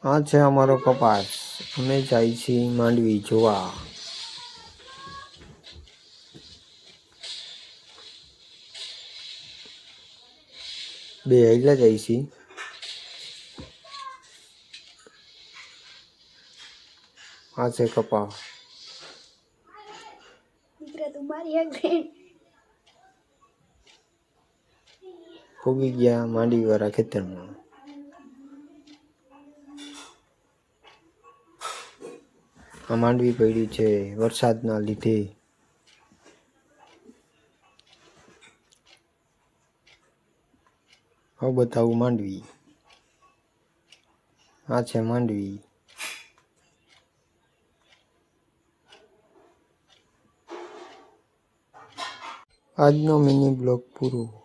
આ છે અમારો કપાસ. અમે જાય છીએ માંડવી જોવા. બે હાઈલા જાય છે. આ છે કપાસ. ફૂગી ગયા માંડવી વાળા ખેતરમાં. આ માંડવી પડી છે વરસાદના લીધે. હવે બતાવું માંડવી. આ છે માંડવી. આજનો મિની બ્લોગ પૂરો.